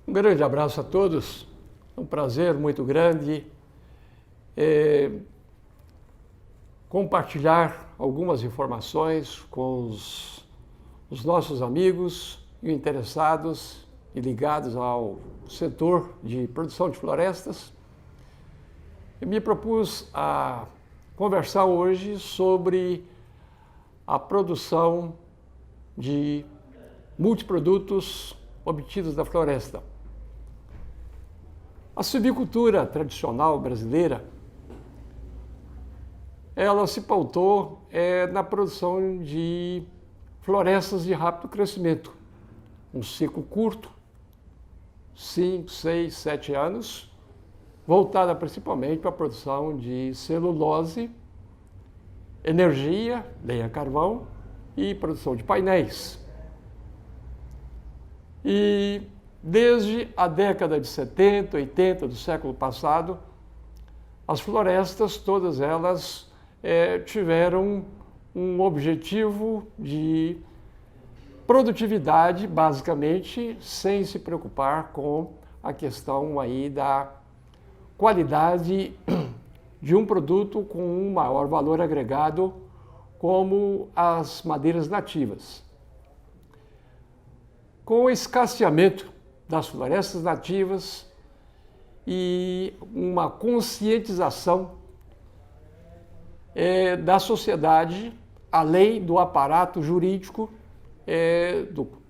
Um grande abraço a todos, é um prazer muito grande compartilhar algumas informações com os nossos amigos e interessados e ligados ao setor de produção de florestas. Eu me propus a conversar hoje sobre a produção de multiprodutos obtidos da floresta. A silvicultura tradicional brasileira, ela se pautou na produção de florestas de rápido crescimento, um ciclo curto, 5, 6, 7 anos, voltada principalmente para a produção de celulose, energia, lenha carvão e produção de painéis. E desde a década de 70, 80 do século passado, as florestas, todas elas, tiveram um objetivo de produtividade, basicamente, sem se preocupar com a questão aí da qualidade de um produto com um maior valor agregado, como as madeiras nativas. Com o escasseamento das florestas nativas e uma conscientização da sociedade, além do aparato jurídico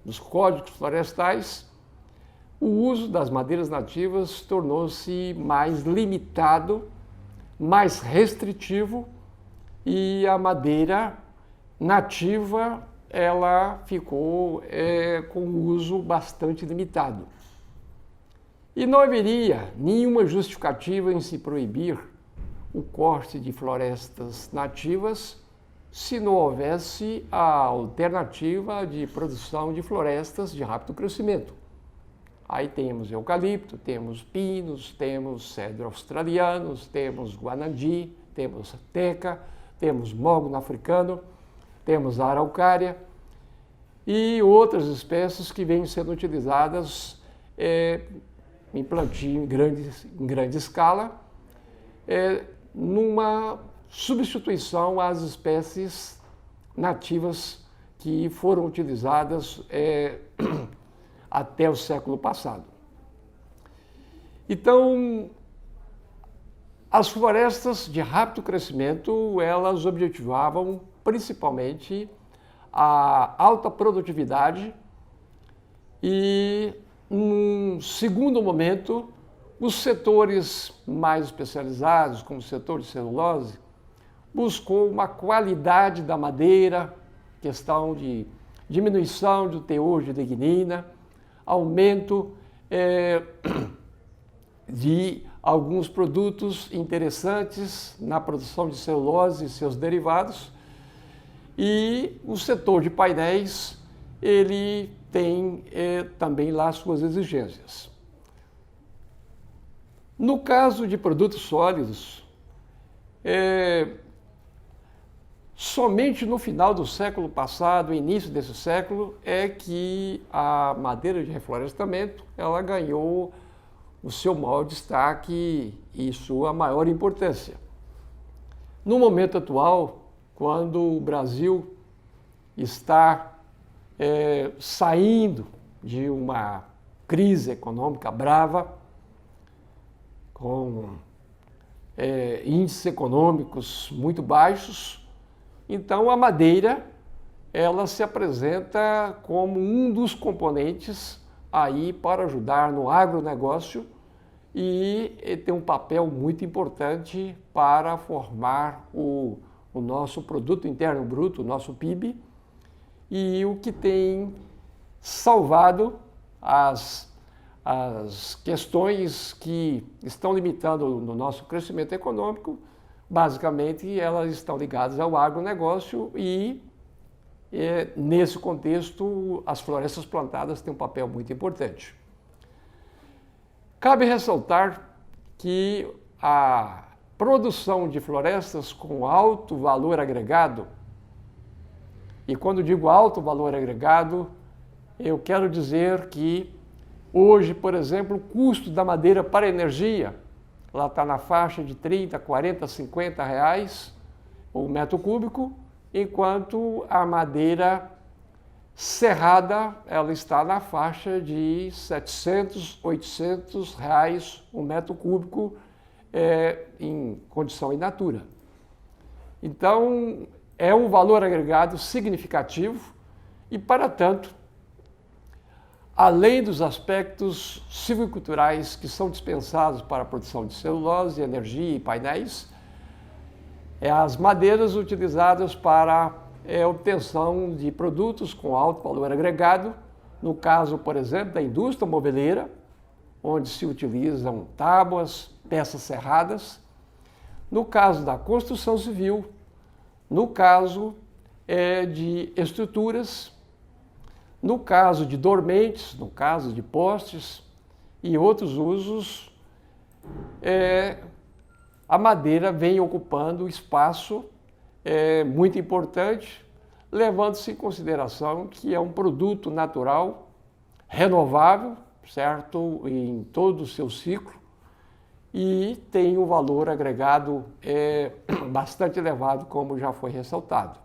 dos códigos florestais, o uso das madeiras nativas tornou-se mais limitado, mais restritivo, e a madeira nativa ela ficou com um uso bastante limitado. E não haveria nenhuma justificativa em se proibir o corte de florestas nativas se não houvesse a alternativa de produção de florestas de rápido crescimento. Aí temos eucalipto, temos pinos, temos cedro australianos, temos guanandi, temos teca, temos mogno africano, temos araucária e outras espécies que vêm sendo utilizadas em plantio em grande escala, numa substituição às espécies nativas que foram utilizadas até o século passado. Então, as florestas de rápido crescimento, elas objetivavam principalmente a alta produtividade e, num segundo momento, os setores mais especializados, como o setor de celulose, buscou uma qualidade da madeira, questão de diminuição do teor de lignina, aumento de alguns produtos interessantes na produção de celulose e seus derivados. E o setor de painéis, ele tem também lá suas exigências. No caso de produtos sólidos, somente no final do século passado, início desse século, é que a madeira de reflorestamento ela ganhou o seu maior destaque e sua maior importância. No momento atual, quando o Brasil está saindo de uma crise econômica brava, com índices econômicos muito baixos, então a madeira ela se apresenta como um dos componentes aí para ajudar no agronegócio e tem um papel muito importante para formar o nosso produto interno bruto, o nosso PIB, e o que tem salvado as questões que estão limitando no nosso crescimento econômico. Basicamente, elas estão ligadas ao agronegócio e, nesse contexto, as florestas plantadas têm um papel muito importante. Cabe ressaltar que a produção de florestas com alto valor agregado, e quando digo alto valor agregado, eu quero dizer que Hoje, por exemplo, o custo da madeira para energia, ela está na faixa de 30, 40, 50 reais o metro cúbico, enquanto a madeira serrada ela está na faixa de 700, 800 reais o metro cúbico em condição in natura. Então, é um valor agregado significativo e, para tanto, além dos aspectos silviculturais que são dispensados para a produção de celulose, energia e painéis, as madeiras utilizadas para obtenção de produtos com alto valor agregado, no caso, por exemplo, da indústria moveleira, onde se utilizam tábuas, peças serradas, no caso da construção civil, no caso de estruturas, no caso de dormentes, no caso de postes e outros usos, a madeira vem ocupando espaço muito importante, levando-se em consideração que é um produto natural, renovável, certo, em todo o seu ciclo, e tem um valor agregado bastante elevado, como já foi ressaltado.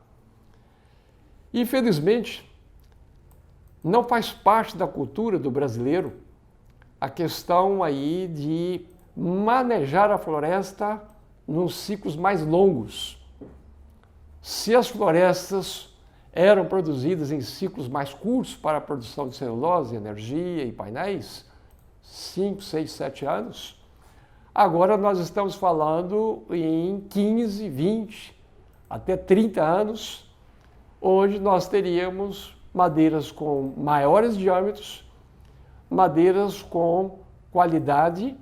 Infelizmente, não faz parte da cultura do brasileiro a questão aí de manejar a floresta nos ciclos mais longos. Se as florestas eram produzidas em ciclos mais curtos para a produção de celulose, energia e painéis, 5, 6, 7 anos, agora nós estamos falando em 15, 20, até 30 anos, onde nós teríamos madeiras com maiores diâmetros, madeiras com qualidade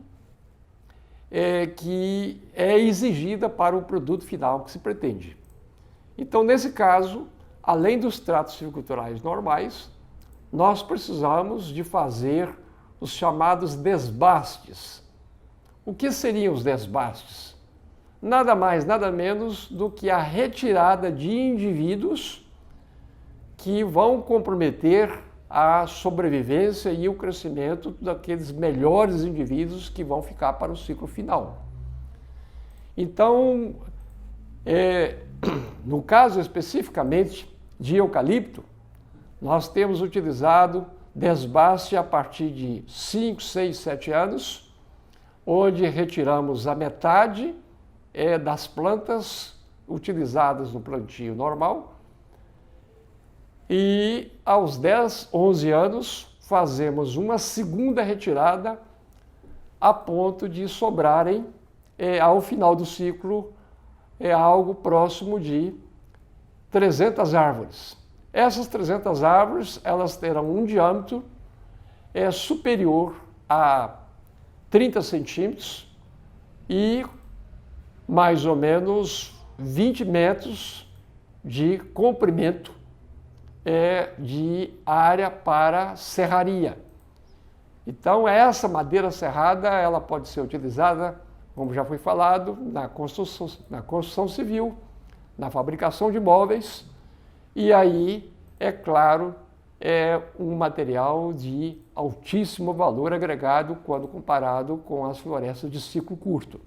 que é exigida para o produto final que se pretende. Então, nesse caso, além dos tratos silviculturais normais, nós precisamos de fazer os chamados desbastes. O que seriam os desbastes? Nada mais, nada menos do que a retirada de indivíduos que vão comprometer a sobrevivência e o crescimento daqueles melhores indivíduos que vão ficar para o ciclo final. Então, no caso especificamente de eucalipto, nós temos utilizado desbaste a partir de 5, 6, 7 anos, onde retiramos a metade das plantas utilizadas no plantio normal, e aos 10, 11 anos fazemos uma segunda retirada a ponto de sobrarem, ao final do ciclo, algo próximo de 300 árvores. Essas 300 árvores, elas terão um diâmetro superior a 30 centímetros e mais ou menos 20 metros de comprimento de área para serraria. Então, essa madeira serrada, ela pode ser utilizada, como já foi falado, na construção civil, na fabricação de móveis, e aí, é claro, é um material de altíssimo valor agregado quando comparado com as florestas de ciclo curto.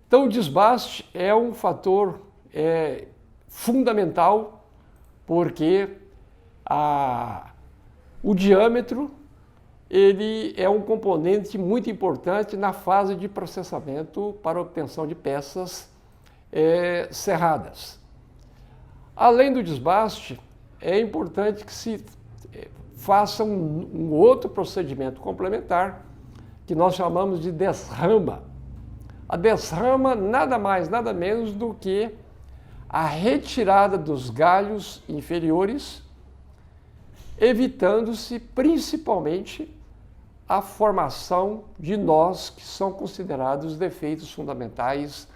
Então, o desbaste é um fator fundamental, porque o diâmetro ele é um componente muito importante na fase de processamento para obtenção de peças serradas. Além do desbaste, é importante que se faça um outro procedimento complementar, que nós chamamos de desrama. A desrama nada mais, nada menos do que a retirada dos galhos inferiores, evitando-se principalmente a formação de nós, que são considerados defeitos fundamentais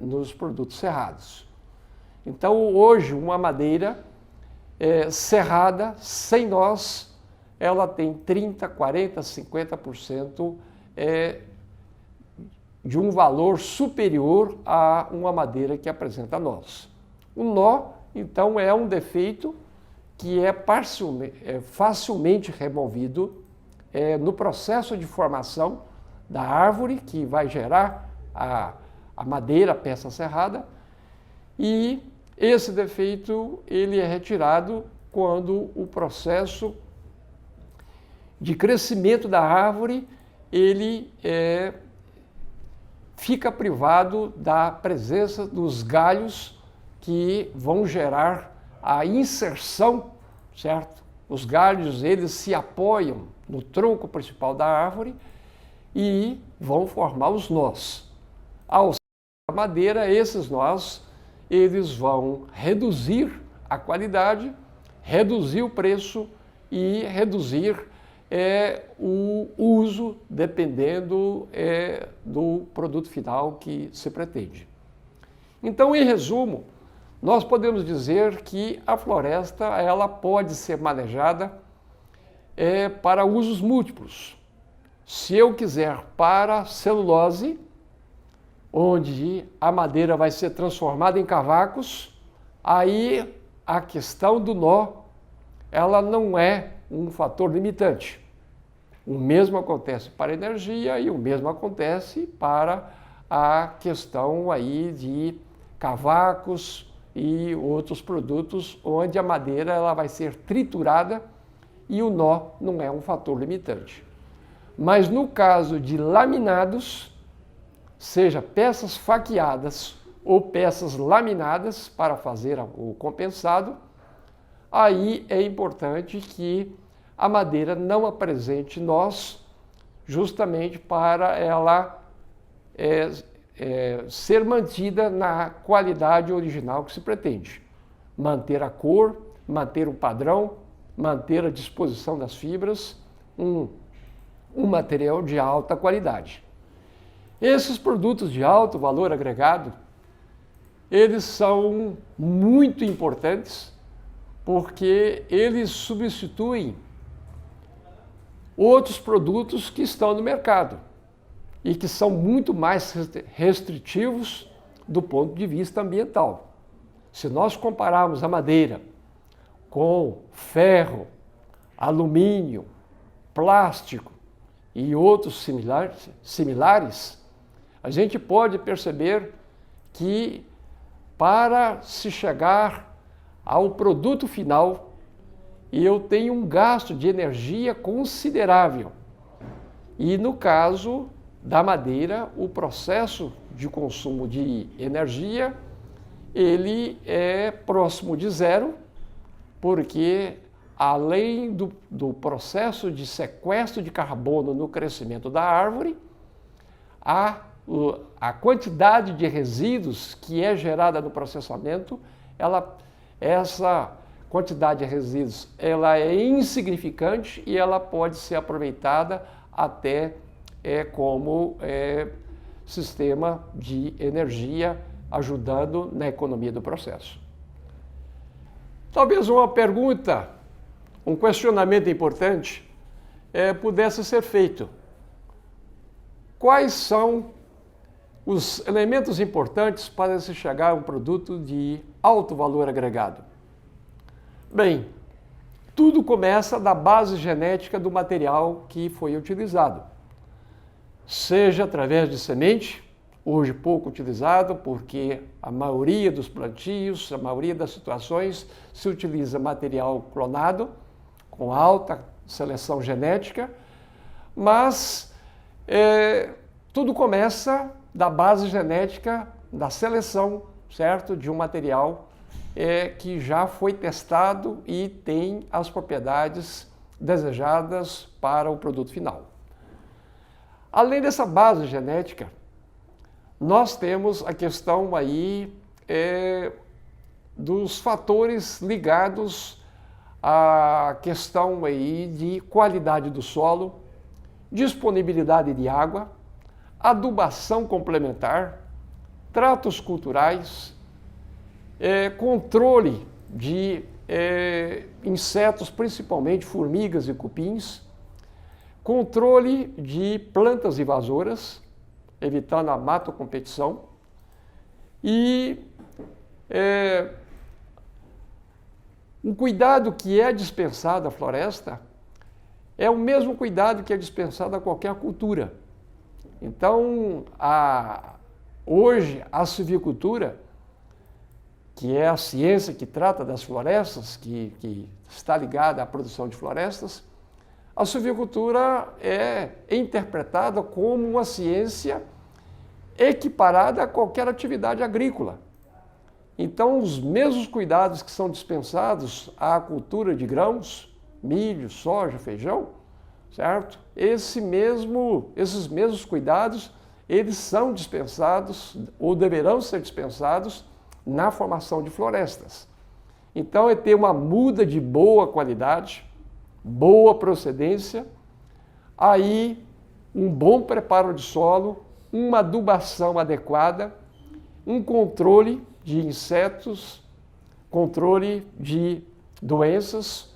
nos produtos serrados. Então, hoje, uma madeira serrada, sem nós, ela tem 30%, 40%, 50% de um valor superior a uma madeira que apresenta nós. O nó, então, é um defeito que é facilmente removido no processo de formação da árvore, que vai gerar a madeira, a peça serrada, e esse defeito ele é retirado quando o processo de crescimento da árvore ele fica privado da presença dos galhos que vão gerar a inserção, certo? Os galhos eles se apoiam no tronco principal da árvore e vão formar os nós. Ao ser a madeira, esses nós eles vão reduzir a qualidade, reduzir o preço e reduzir o uso, dependendo do produto final que se pretende. Então, em resumo, nós podemos dizer que a floresta ela pode ser manejada para usos múltiplos. Se eu quiser para celulose, onde a madeira vai ser transformada em cavacos, aí a questão do nó ela não é um fator limitante. O mesmo acontece para a energia e o mesmo acontece para a questão aí de cavacos e outros produtos onde a madeira ela vai ser triturada e o nó não é um fator limitante. Mas no caso de laminados, seja peças faqueadas ou peças laminadas para fazer o compensado, aí é importante que a madeira não apresente nós, justamente para ela ser mantida na qualidade original que se pretende. Manter a cor, manter o padrão, manter a disposição das fibras, um material de alta qualidade. Esses produtos de alto valor agregado, eles são muito importantes porque eles substituem outros produtos que estão no mercado e que são muito mais restritivos do ponto de vista ambiental. Se nós compararmos a madeira com ferro, alumínio, plástico e outros similares, a gente pode perceber que para se chegar ao produto final, eu tenho um gasto de energia considerável. E no caso da madeira, o processo de consumo de energia, ele é próximo de zero, porque além do processo de sequestro de carbono no crescimento da árvore, a quantidade de resíduos que é gerada no processamento, essa quantidade de resíduos ela é insignificante e ela pode ser aproveitada até como sistema de energia, ajudando na economia do processo. Talvez uma pergunta, um questionamento importante pudesse ser feito. Quais são os elementos importantes para se chegar a um produto de alto valor agregado? Bem, tudo começa da base genética do material que foi utilizado. Seja através de semente, hoje pouco utilizado, porque a maioria dos plantios, a maioria das situações, se utiliza material clonado, com alta seleção genética, mas tudo começa da base genética, da seleção, certo? De um material que já foi testado e tem as propriedades desejadas para o produto final. Além dessa base genética, nós temos a questão aí dos fatores ligados à questão aí de qualidade do solo, disponibilidade de água, adubação complementar, tratos culturais, controle de insetos, principalmente formigas e cupins, controle de plantas invasoras, evitando a matocompetição, e Um cuidado que é dispensado à floresta é o mesmo cuidado que é dispensado a qualquer cultura. Então, hoje, a silvicultura, que é a ciência que trata das florestas, que está ligada à produção de florestas, a silvicultura é interpretada como uma ciência equiparada a qualquer atividade agrícola. Então, os mesmos cuidados que são dispensados à cultura de grãos, milho, soja, feijão, certo? Esses mesmos cuidados, eles são dispensados ou deverão ser dispensados na formação de florestas. Então, é ter uma muda de boa qualidade, boa procedência, aí um bom preparo de solo, uma adubação adequada, um controle de insetos, controle de doenças,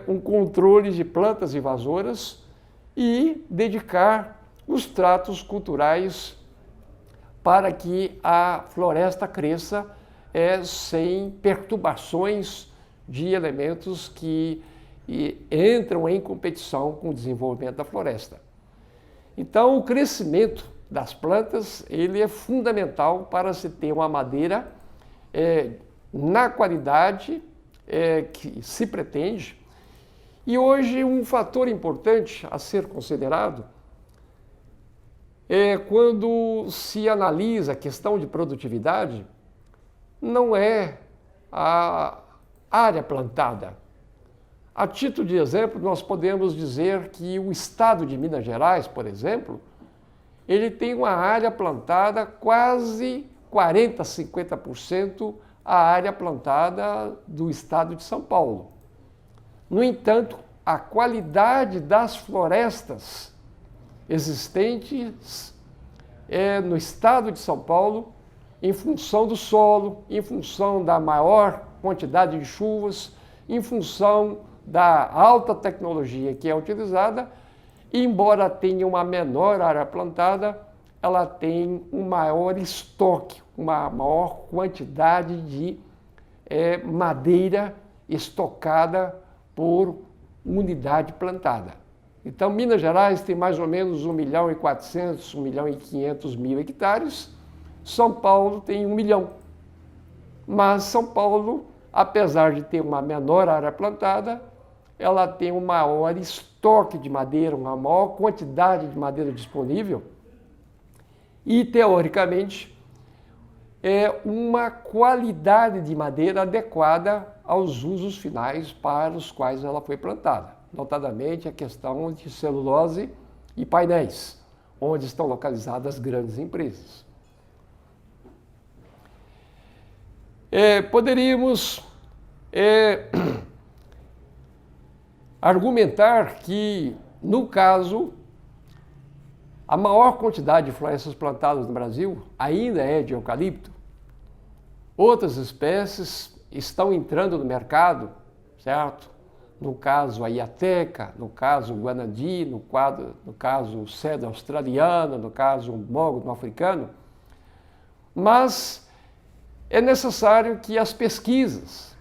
um controle de plantas invasoras e dedicar os tratos culturais para que a floresta cresça sem perturbações de elementos que entram em competição com o desenvolvimento da floresta. Então, o crescimento das plantas ele é fundamental para se ter uma madeira na qualidade que se pretende. E hoje um fator importante a ser considerado é quando se analisa a questão de produtividade, não é a área plantada. A título de exemplo, nós podemos dizer que o estado de Minas Gerais, por exemplo, ele tem uma área plantada quase 40%, 50% a área plantada do estado de São Paulo. No entanto, a qualidade das florestas existentes no estado de São Paulo, em função do solo, em função da maior quantidade de chuvas, em função da alta tecnologia que é utilizada, embora tenha uma menor área plantada, ela tem um maior estoque, uma maior quantidade de madeira estocada por unidade plantada. Então, Minas Gerais tem mais ou menos 1.400.000, 1.500.000 hectares, São Paulo tem 1 milhão. Mas São Paulo, apesar de ter uma menor área plantada, ela tem um maior estoque de madeira, uma maior quantidade de madeira disponível e, teoricamente, uma qualidade de madeira adequada aos usos finais para os quais ela foi plantada, notadamente a questão de celulose e painéis, onde estão localizadas grandes empresas. Poderíamos argumentar que, no caso, a maior quantidade de florestas plantadas no Brasil ainda é de eucalipto. Outras espécies estão entrando no mercado, certo? No caso a iateca, no caso o guanadi, no caso o cedro australiano, no caso o mogno africano. Mas é necessário que as pesquisas,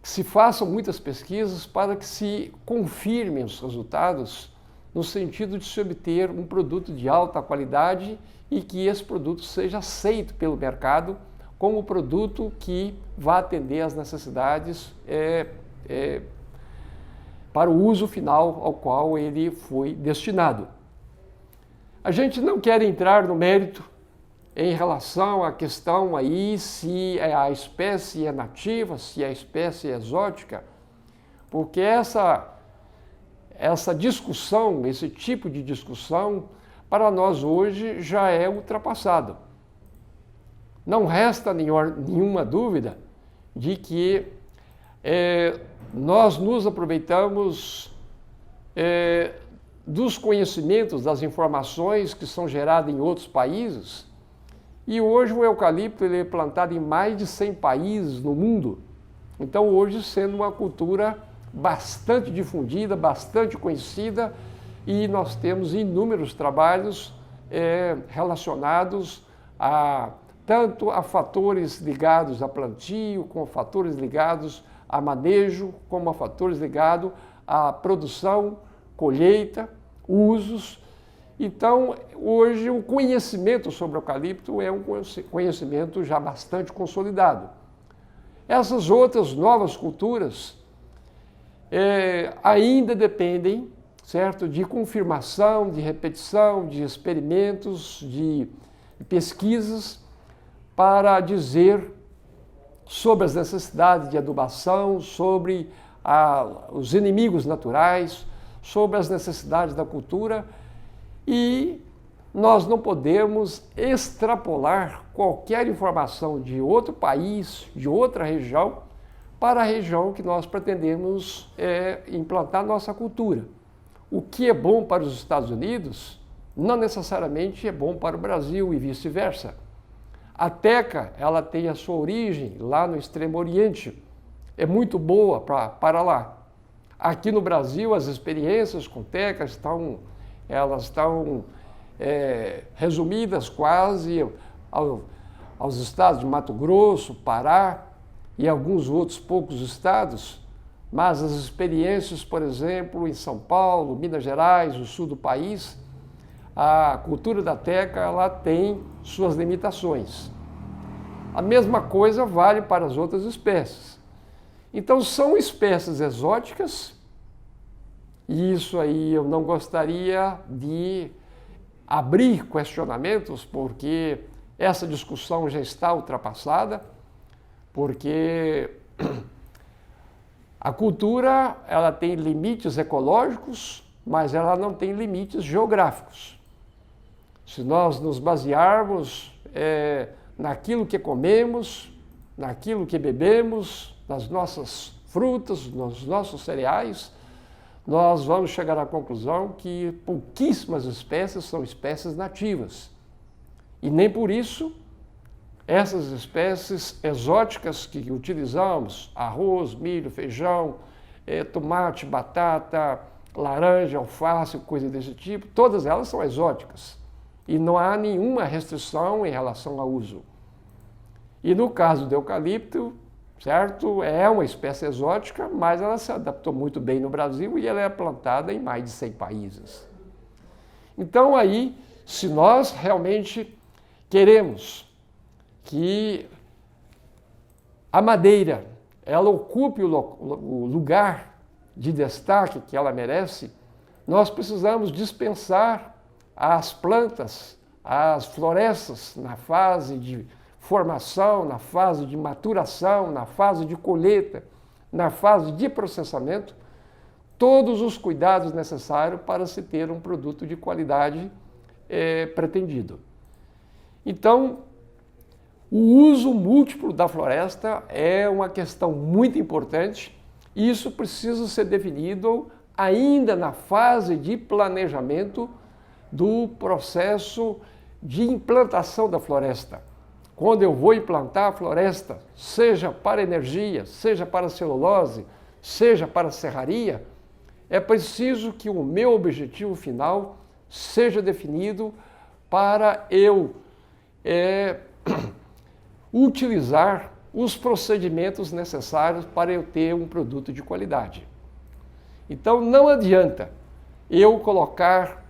que se façam muitas pesquisas para que se confirmem os resultados no sentido de se obter um produto de alta qualidade e que esse produto seja aceito pelo mercado como produto que vá atender às necessidades para o uso final ao qual ele foi destinado. A gente não quer entrar no mérito em relação à questão aí se a espécie é nativa, se a espécie é exótica, porque essa discussão, esse tipo de discussão, para nós hoje já é ultrapassado. Não resta nenhuma dúvida de que nós nos aproveitamos dos conhecimentos, das informações que são geradas em outros países, e hoje o eucalipto ele é plantado em mais de 100 países no mundo. Então, hoje, sendo uma cultura bastante difundida, bastante conhecida, e nós temos inúmeros trabalhos relacionados a tanto a fatores ligados a plantio, como fatores ligados a manejo, como a fatores ligados à produção, colheita, usos. Então, hoje, o conhecimento sobre o eucalipto é um conhecimento já bastante consolidado. Essas outras novas culturas ainda dependem, certo, de confirmação, de repetição, de experimentos, de pesquisas para dizer sobre as necessidades de adubação, sobre os inimigos naturais, sobre as necessidades da cultura, e nós não podemos extrapolar qualquer informação de outro país, de outra região, para a região que nós pretendemos implantar nossa cultura. O que é bom para os Estados Unidos não necessariamente é bom para o Brasil e vice-versa. A teca, ela tem a sua origem lá no Extremo Oriente, é muito boa para lá. Aqui no Brasil, as experiências com teca estão resumidas quase aos estados de Mato Grosso, Pará e alguns outros poucos estados, mas as experiências, por exemplo, em São Paulo, Minas Gerais, o sul do país, a cultura da teca ela tem suas limitações. A mesma coisa vale para as outras espécies. Então são espécies exóticas, e isso aí eu não gostaria de abrir questionamentos, porque essa discussão já está ultrapassada, porque a cultura ela tem limites ecológicos, mas ela não tem limites geográficos. Se nós nos basearmos naquilo que comemos, naquilo que bebemos, nas nossas frutas, nos nossos cereais, nós vamos chegar à conclusão que pouquíssimas espécies são espécies nativas. E nem por isso essas espécies exóticas que utilizamos, arroz, milho, feijão, tomate, batata, laranja, alface, coisa desse tipo, todas elas são exóticas. E não há nenhuma restrição em relação ao uso. E no caso do eucalipto, certo? É uma espécie exótica, mas ela se adaptou muito bem no Brasil e ela é plantada em mais de 100 países. Então aí, se nós realmente queremos que a madeira ela ocupe o lugar de destaque que ela merece, nós precisamos dispensar as plantas, as florestas na fase de formação, na fase de maturação, na fase de colheita, na fase de processamento, todos os cuidados necessários para se ter um produto de qualidade pretendido. Então, o uso múltiplo da floresta é uma questão muito importante e isso precisa ser definido ainda na fase de planejamento do processo de implantação da floresta. Quando eu vou implantar a floresta, seja para energia, seja para celulose, seja para serraria, é preciso que o meu objetivo final seja definido para eu utilizar os procedimentos necessários para eu ter um produto de qualidade. Então não adianta eu colocar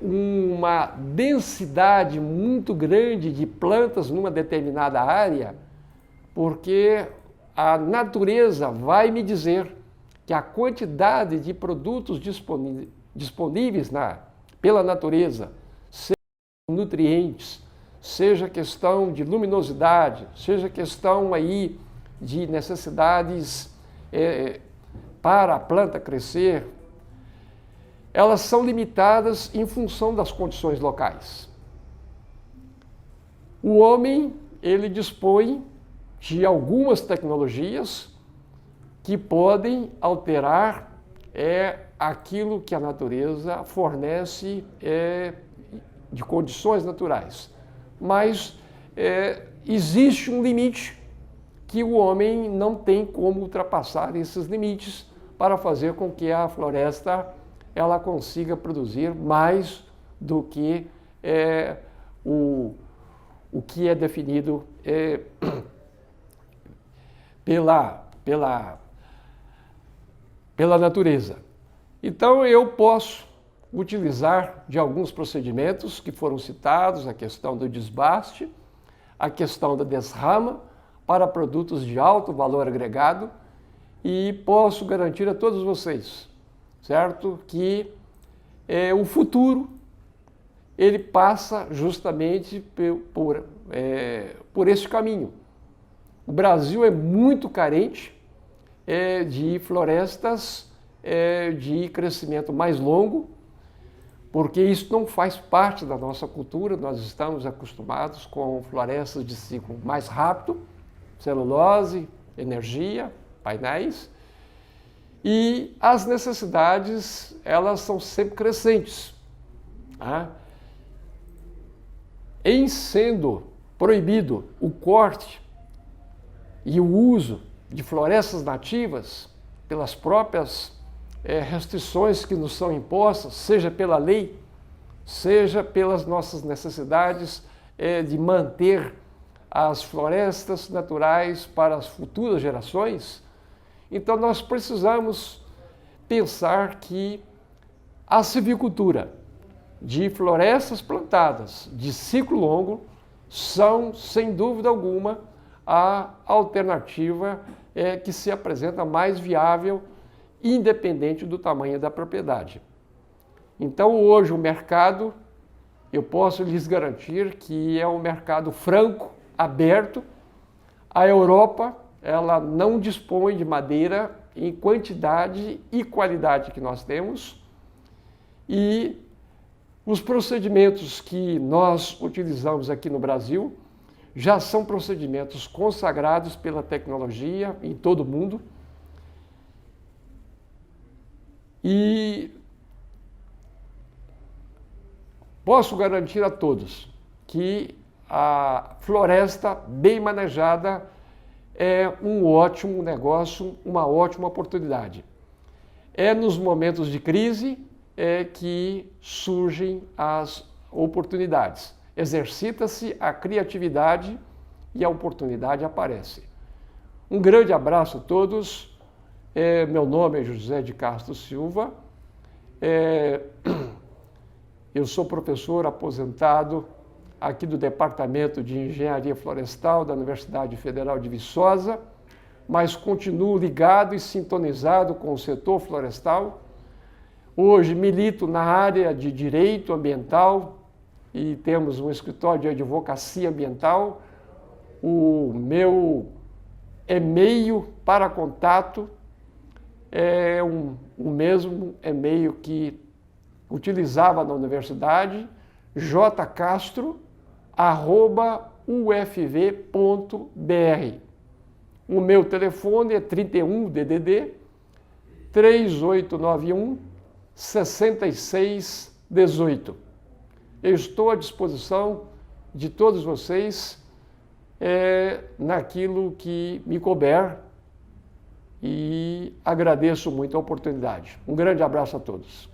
uma densidade muito grande de plantas numa determinada área, porque a natureza vai me dizer que a quantidade de produtos disponíveis pela natureza, seja nutrientes, seja questão de luminosidade, seja questão aí de necessidades para a planta crescer, elas são limitadas em função das condições locais. O homem, ele dispõe de algumas tecnologias que podem alterar aquilo que a natureza fornece de condições naturais. Mas existe um limite que o homem não tem como ultrapassar esses limites para fazer com que a floresta ela consiga produzir mais do que o o que é definido pela natureza. Então, eu posso utilizar de alguns procedimentos que foram citados, a questão do desbaste, a questão da desrama para produtos de alto valor agregado, e posso garantir a todos vocês, certo, que o futuro ele passa justamente por esse caminho. O Brasil é muito carente de florestas de crescimento mais longo, porque isso não faz parte da nossa cultura. Nós estamos acostumados com florestas de ciclo mais rápido, celulose, energia, painéis, e as necessidades elas são sempre crescentes. Tá? Em sendo proibido o corte e o uso de florestas nativas pelas próprias restrições que nos são impostas, seja pela lei, seja pelas nossas necessidades de manter as florestas naturais para as futuras gerações, então nós precisamos pensar que a silvicultura de florestas plantadas de ciclo longo são, sem dúvida alguma, a alternativa que se apresenta mais viável, independente do tamanho da propriedade. Então, hoje o mercado, eu posso lhes garantir que é um mercado franco, aberto. A Europa, ela não dispõe de madeira em quantidade e qualidade que nós temos, e os procedimentos que nós utilizamos aqui no Brasil já são procedimentos consagrados pela tecnologia em todo o mundo. E posso garantir a todos que a floresta bem manejada é um ótimo negócio, uma ótima oportunidade. É nos momentos de crise que surgem as oportunidades. Exercita-se a criatividade e a oportunidade aparece. Um grande abraço a todos. Meu nome é José de Castro Silva. Eu sou professor aposentado aqui do Departamento de Engenharia Florestal da Universidade Federal de Viçosa, mas continuo ligado e sintonizado com o setor florestal. Hoje milito na área de direito ambiental e temos um escritório de advocacia ambiental. O meu e-mail para contato é o mesmo e-mail que utilizava na universidade, jcastro@ufv.br. O meu telefone é 31 DDD 3891 6618. Eu estou à disposição de todos vocês naquilo que me couber, e agradeço muito a oportunidade. Um grande abraço a todos.